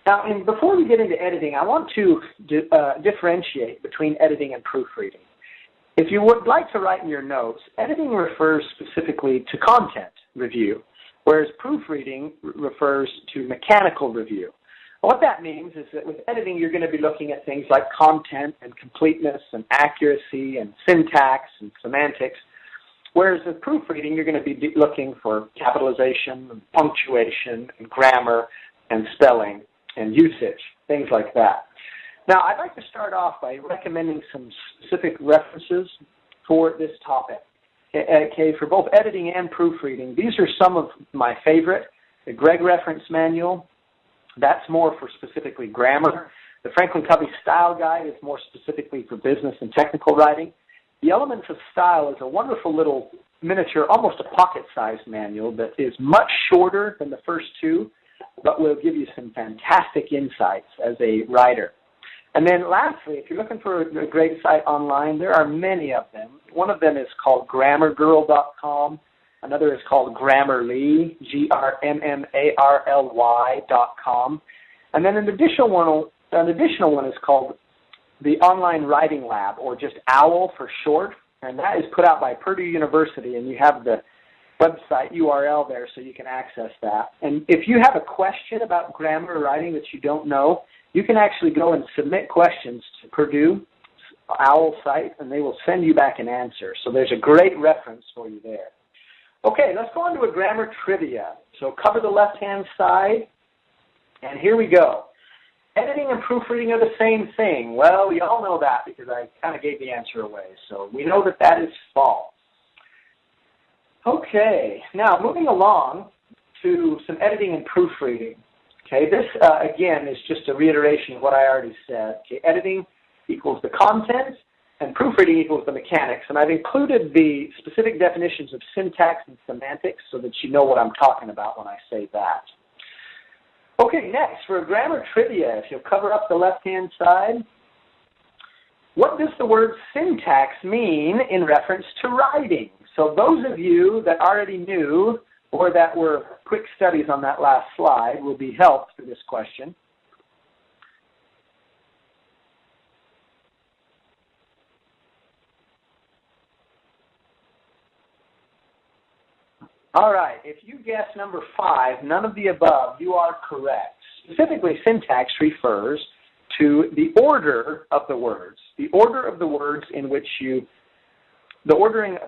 Now, before we get into editing, I want to differentiate between editing and proofreading. If you would like to write in your notes, editing refers specifically to content review, whereas proofreading refers to mechanical review. What that means is that with editing, you're going to be looking at things like content and completeness and accuracy and syntax and semantics, whereas with proofreading, you're going to be looking for capitalization and punctuation and grammar and spelling and usage, things like that. Now, I'd like to start off by recommending some specific references for this topic. Okay, for both editing and proofreading, these are some of my favorite. The Gregg Reference Manual, that's more for specifically grammar. The Franklin Covey Style Guide is more specifically for business and technical writing. The Elements of Style is a wonderful little miniature, almost a pocket-sized manual that is much shorter than the first two, but will give you some fantastic insights as a writer. And then lastly, if you're looking for a great site online, there are many of them. One of them is called grammargirl.com. Another is called Grammarly, GRMMARLY.com. And then an additional one is called the Online Writing Lab, or just OWL for short. And that is put out by Purdue University, and you have the website URL there so you can access that. And if you have a question about grammar or writing that you don't know, you can actually go and submit questions to Purdue OWL site, and they will send you back an answer. So there's a great reference for you there. Okay, let's go on to a grammar trivia. So cover the left-hand side, and here we go. Editing and proofreading are the same thing. Well, we all know that because I kind of gave the answer away. So we know that that is false. Okay, now moving along to some editing and proofreading. Okay, this again is just a reiteration of what I already said. Okay, editing equals the content, and proofreading equals the mechanics. And I've included the specific definitions of syntax and semantics so that you know what I'm talking about when I say that. Okay, next, for grammar trivia, if you'll cover up the left-hand side, what does the word syntax mean in reference to writing? So those of you that already knew or that were quick studies on that last slide will be helped for this question. All right, if you guess number 5, none of the above, you are correct. Specifically, syntax refers to the order of the words. The order of the words in which you, the order in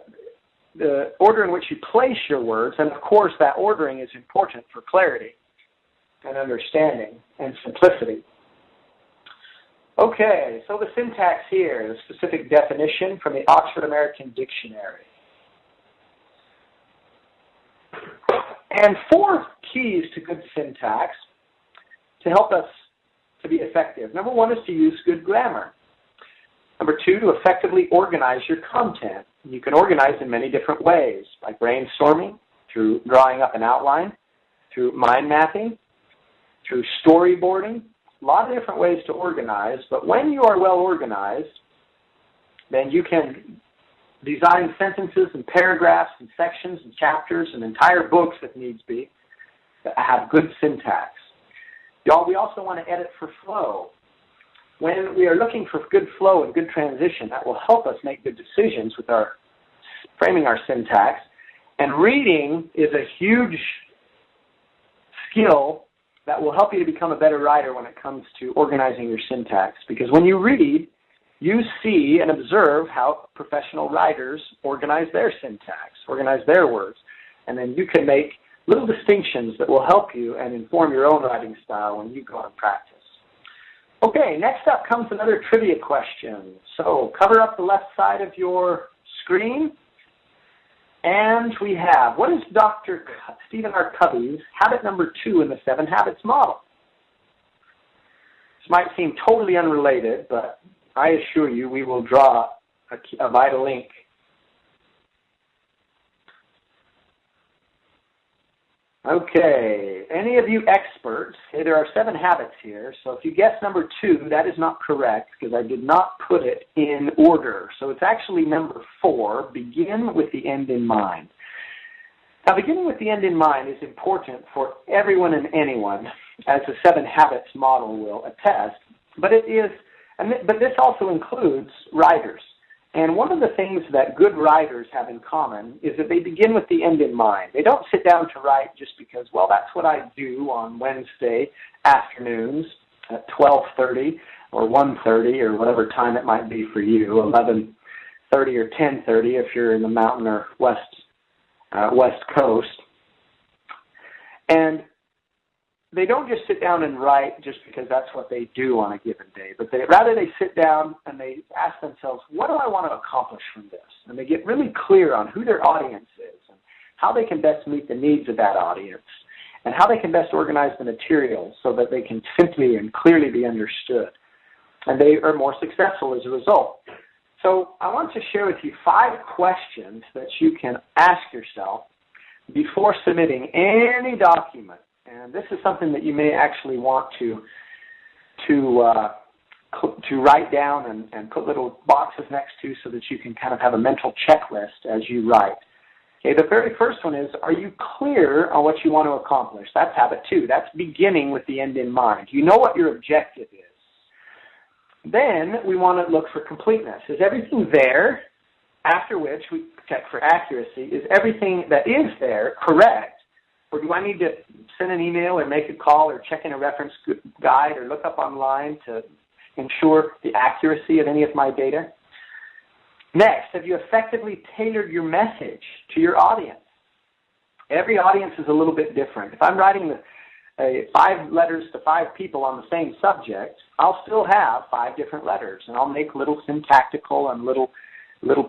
which you place your words, and of course that ordering is important for clarity and understanding and simplicity. Okay, so the syntax here, the specific definition from the Oxford American Dictionary. And 4 keys to good syntax to help us to be effective. Number 1 is to use good grammar. Number 2, to effectively organize your content. You can organize in many different ways, by brainstorming, through drawing up an outline, through mind mapping, through storyboarding. A lot of different ways to organize, but when you are well organized, then you can design sentences and paragraphs and sections and chapters and entire books, if needs be, that have good syntax. We also want to edit for flow. When we are looking for good flow and good transition, that will help us make good decisions with our framing our syntax. And reading is a huge skill that will help you to become a better writer when it comes to organizing your syntax. Because when you read, you see and observe how professional writers organize their syntax, organize their words, and then you can make little distinctions that will help you and inform your own writing style when you go and practice. Okay, next up comes another trivia question. So cover up the left side of your screen, and we have, what is Dr. Stephen R. Covey's habit number 2 in the 7 Habits model? This might seem totally unrelated, but I assure you we will draw a vital link. Okay, any of you experts, okay, there are 7 habits here, so if you guess number 2, that is not correct because I did not put it in order. So it's actually number 4, begin with the end in mind. Now, beginning with the end in mind is important for everyone and anyone, as the 7 Habits model will attest. But it is, but this also includes writers. And one of the things that good writers have in common is that they begin with the end in mind. They don't sit down to write just because, well, that's what I do on Wednesday afternoons at 12:30 or 1:30 or whatever time it might be for you, 11:30 or 10:30 if you're in the mountain or west coast. And they don't just sit down and write just because that's what they do on a given day, but rather they sit down and they ask themselves, what do I want to accomplish from this? And they get really clear on who their audience is and how they can best meet the needs of that audience and how they can best organize the material so that they can simply and clearly be understood. And they are more successful as a result. So I want to share with you 5 questions that you can ask yourself before submitting any document. And this is something that you may actually want to write down and put little boxes next to so that you can kind of have a mental checklist as you write. Okay, the very first one is, are you clear on what you want to accomplish? That's habit 2. That's beginning with the end in mind. You know what your objective is. Then we want to look for completeness. Is everything there? After which we check for accuracy. Is everything that is there correct? Or do I need to send an email or make a call or check in a reference guide or look up online to ensure the accuracy of any of my data? Next, have you effectively tailored your message to your audience? Every audience is a little bit different. If I'm writing 5 letters to 5 people on the same subject, I'll still have 5 different letters, and I'll make little syntactical and little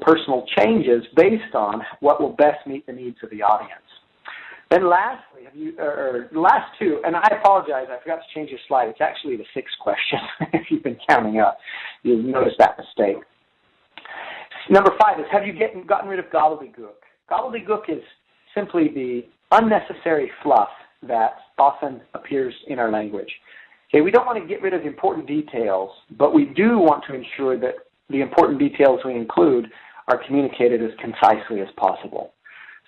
personal changes based on what will best meet the needs of the audience. Then lastly, last 2, and I apologize, I forgot to change your slide. It's actually the 6th question. If you've been counting up, you'll notice that mistake. Number 5 is, have you gotten rid of gobbledygook? Gobbledygook is simply the unnecessary fluff that often appears in our language. Okay, we don't want to get rid of important details, but we do want to ensure that the important details we include are communicated as concisely as possible.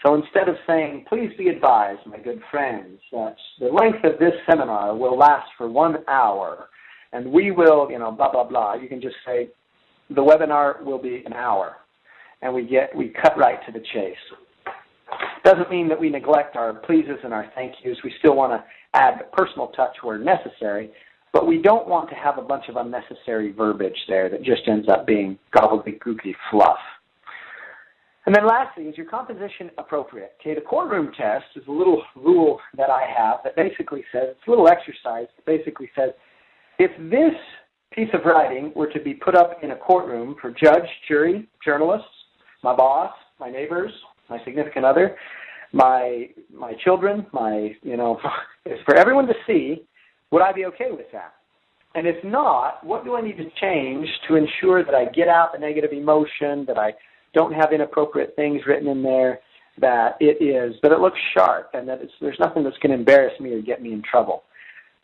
So instead of saying, please be advised, my good friends, that the length of this seminar will last for 1 hour, and we will, blah, blah, blah. You can just say, the webinar will be an hour, and we cut right to the chase. Doesn't mean that we neglect our pleases and our thank yous. We still want to add a personal touch where necessary, but we don't want to have a bunch of unnecessary verbiage there that just ends up being gobbledygooky fluff. And then lastly, is your composition appropriate? Okay, the courtroom test is a little rule that I have that basically says, it's a little exercise that basically says, if this piece of writing were to be put up in a courtroom for judge, jury, journalists, my boss, my neighbors, my significant other, my children, it's for everyone to see, would I be okay with that? And if not, what do I need to change to ensure that I get out the negative emotion, that I don't have inappropriate things written in there, that it looks sharp, and that there's nothing that's going to embarrass me or get me in trouble.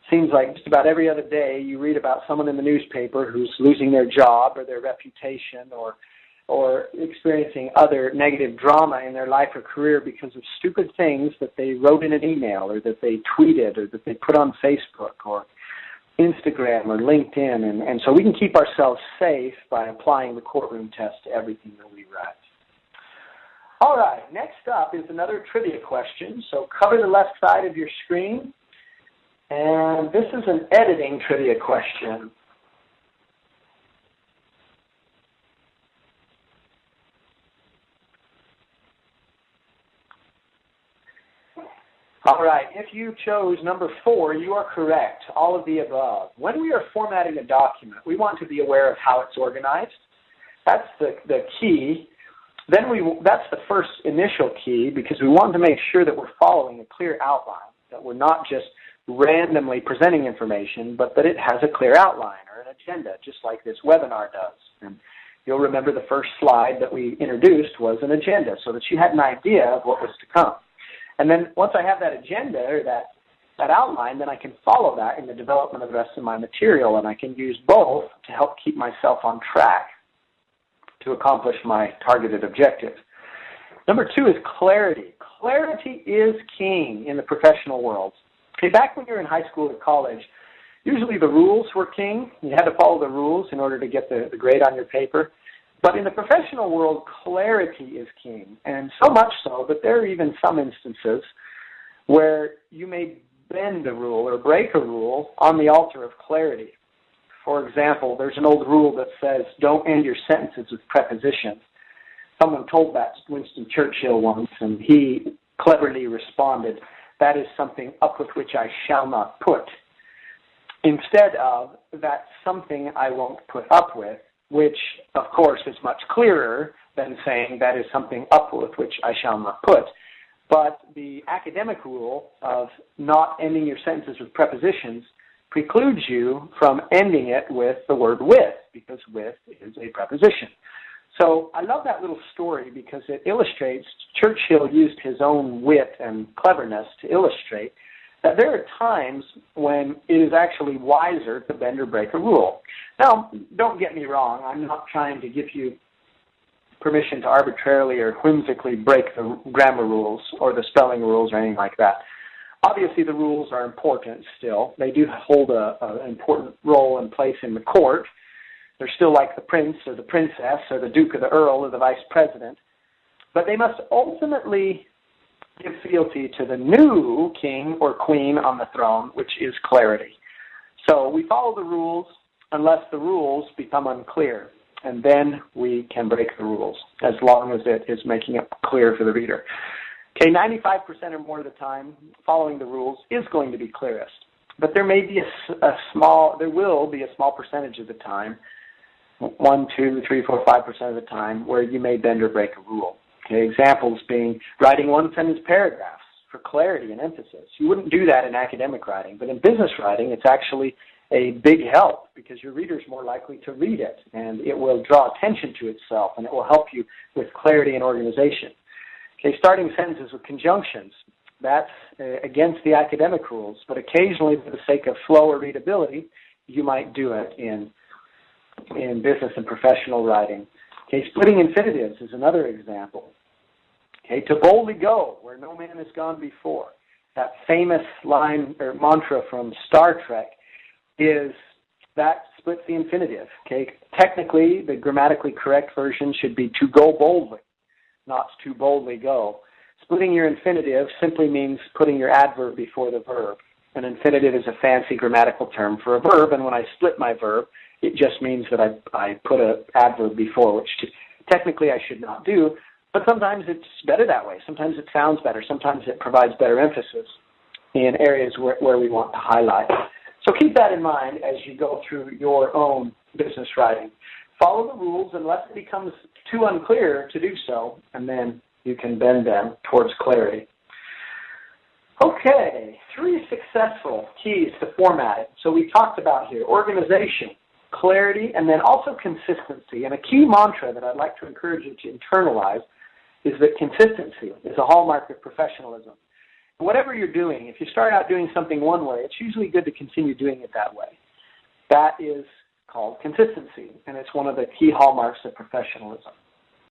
Seems like just about every other day you read about someone in the newspaper who's losing their job or their reputation or experiencing other negative drama in their life or career because of stupid things that they wrote in an email or that they tweeted or that they put on Facebook or Instagram or LinkedIn. And so we can keep ourselves safe by applying the courtroom test to everything that we write. All right, next up is another trivia question. So cover the left side of your screen. And this is an editing trivia question. All right, if you chose number 4, you are correct, all of the above. When we are formatting a document, we want to be aware of how it's organized. That's the key. Then that's the first initial key because we want to make sure that we're following a clear outline, that we're not just randomly presenting information, but that it has a clear outline or an agenda, just like this webinar does. And you'll remember the first slide that we introduced was an agenda so that you had an idea of what was to come. And then once I have that agenda or that outline, then I can follow that in the development of the rest of my material, and I can use both to help keep myself on track to accomplish my targeted objective. Number 2 is clarity. Clarity is king in the professional world. Okay, back when you were in high school or college, usually the rules were king. You had to follow the rules in order to get the grade on your paper. But in the professional world, clarity is king, and so much so that there are even some instances where you may bend a rule or break a rule on the altar of clarity. For example, there's an old rule that says, don't end your sentences with prepositions. Someone told that to Winston Churchill once, and he cleverly responded, that is something up with which I shall not put, instead of, that's something I won't put up with, which, of course, is much clearer than saying that is something up with which I shall not put. But the academic rule of not ending your sentences with prepositions precludes you from ending it with the word with, because with is a preposition. So I love that little story because it illustrates, Churchill used his own wit and cleverness to illustrate that there are times when it is actually wiser to bend or break a rule. Now, don't get me wrong, I'm not trying to give you permission to arbitrarily or whimsically break the grammar rules or the spelling rules or anything like that. Obviously, the rules are important still. They do hold an important role and place in the court. They're still like the prince or the princess or the duke or the earl or the vice president. But they must ultimately give fealty to the new king or queen on the throne, which is clarity. So we follow the rules unless the rules become unclear, and then we can break the rules as long as it is making it clear for the reader. Okay, 95% or more of the time, following the rules is going to be clearest, but there may be there will be a small percentage of the time, 1, 2, 3, 4, 5% of the time, where you may bend or break a rule. Okay, examples being writing one-sentence paragraphs for clarity and emphasis. You wouldn't do that in academic writing, but in business writing, it's actually a big help because your reader is more likely to read it, and it will draw attention to itself, and it will help you with clarity and organization. Okay, starting sentences with conjunctions. That's against the academic rules, but occasionally, for the sake of flow or readability, you might do it in business and professional writing. Okay, splitting infinitives is another example. Okay, to boldly go where no man has gone before. That famous line or mantra from Star Trek is that splits the infinitive. Okay, technically, the grammatically correct version should be to go boldly, not to boldly go. Splitting your infinitive simply means putting your adverb before the verb. An infinitive is a fancy grammatical term for a verb, and when I split my verb, it just means that I put an adverb before, which technically I should not do, but sometimes it's better that way. Sometimes it sounds better. Sometimes it provides better emphasis in areas where we want to highlight. So keep that in mind as you go through your own business writing. Follow the rules unless it becomes too unclear to do so, and then you can bend them towards clarity. Okay, 3 successful keys to formatting. So we talked about here organization, clarity, and then also consistency. And a key mantra that I'd like to encourage you to internalize is that consistency is a hallmark of professionalism. And whatever you're doing, if you start out doing something one way, it's usually good to continue doing it that way. That is called consistency, and it's one of the key hallmarks of professionalism.